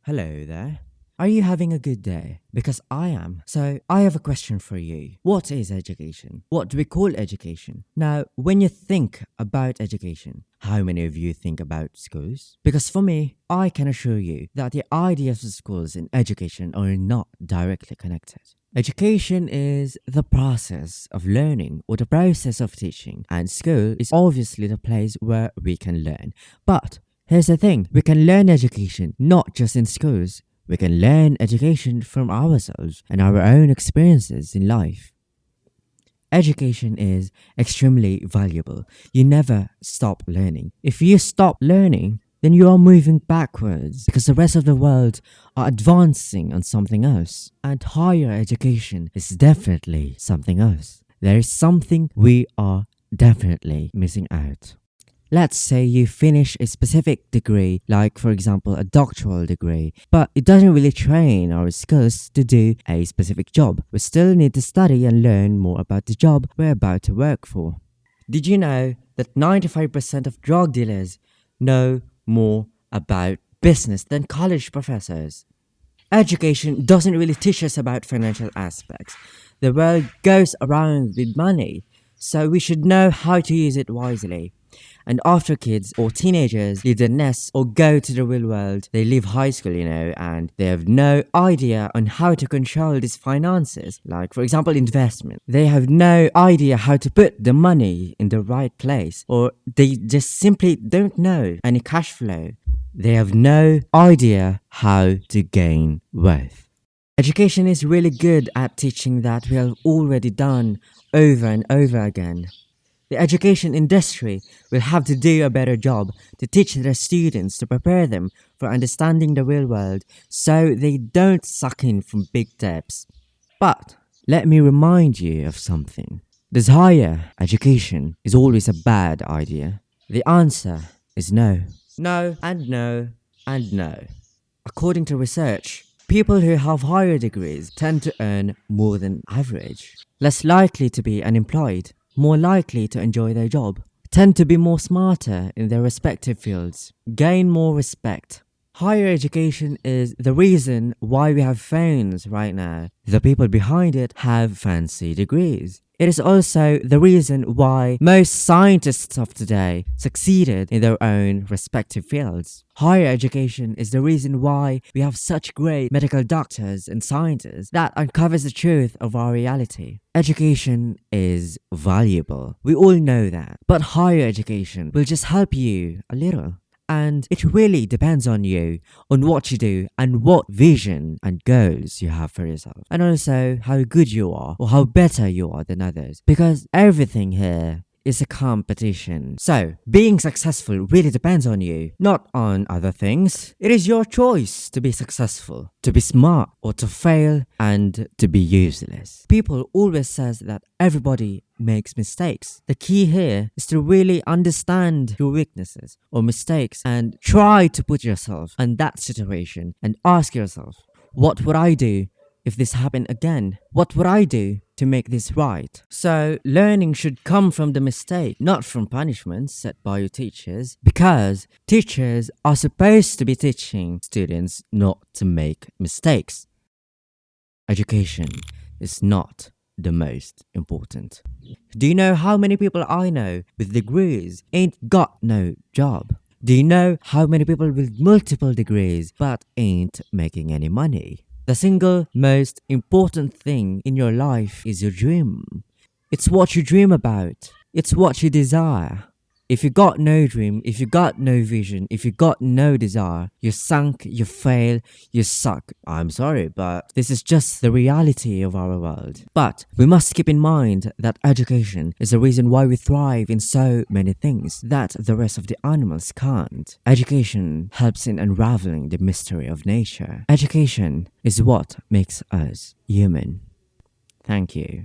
Hello there. Are you having a good day? Because I am. So, I have a question for you. What is education? What do we call education? Now, when you think about education, how many of you think about schools? Because for me, I can assure you that the ideas of schools and education are not directly connected. Education is the process of learning or the process of teaching, and school is obviously the place where we can learn. But here's the thing, we can learn education not just in schools. We can learn education from ourselves and our own experiences in life. Education is extremely valuable. You never stop learning. If you stop learning, then you are moving backwards because the rest of the world are advancing on something else. And higher education is definitely something else. There is something we are definitely missing out. Let's say you finish a specific degree, like for example a doctoral degree, but it doesn't really train our skills to do a specific job. We still need to study and learn more about the job we're about to work for. Did you know that 95% of drug dealers know more about business than college professors? Education doesn't really teach us about financial aspects. The world goes around with money, so we should know how to use it wisely. And after kids or teenagers leave the nest or go to the real world, they leave high school, and they have no idea on how to control these finances, like for example investment. They have no idea how to put the money in the right place, or they just simply don't know any cash flow. They have no idea how to gain wealth. Education is really good at teaching that we have already done over and over again. The education industry will have to do a better job to teach their students to prepare them for understanding the real world so they don't suck in from big debts. But let me remind you of something. This higher education is always a bad idea. The answer is no. No and no and no. According to research, people who have higher degrees tend to earn more than average, less likely to be unemployed, more likely to enjoy their job, tend to be more smarter in their respective fields, gain more respect. Higher education is the reason why we have phones right now. The people behind it have fancy degrees. It is also the reason why most scientists of today succeeded in their own respective fields. Higher education is the reason why we have such great medical doctors and scientists that uncovers the truth of our reality. Education is valuable. We all know that. But higher education will just help you a little. And it really depends on you, on what you do, and what vision and goals you have for yourself. And also how good you are, or how better you are than others. Because everything here is a competition. So, being successful really depends on you, not on other things. It is your choice to be successful, to be smart, or to fail, and to be useless. People always says that everybody makes mistakes. The key here is to really understand your weaknesses or mistakes and try to put yourself in that situation and ask yourself, what would I do if this happened again? What would I do to make this right? So learning should come from the mistake, not from punishments set by your teachers, because teachers are supposed to be teaching students not to make mistakes. Education is not the most important. Do you know how many people I know with degrees ain't got no job? Do you know how many people with multiple degrees but ain't making any money? The single most important thing in your life is your dream. It's what you dream about. It's what you desire. If you got no dream, if you got no vision, if you got no desire, you sunk, you fail, you suck. I'm sorry, but this is just the reality of our world. But we must keep in mind that education is the reason why we thrive in so many things that the rest of the animals can't. Education helps in unraveling the mystery of nature. Education is what makes us human. Thank you.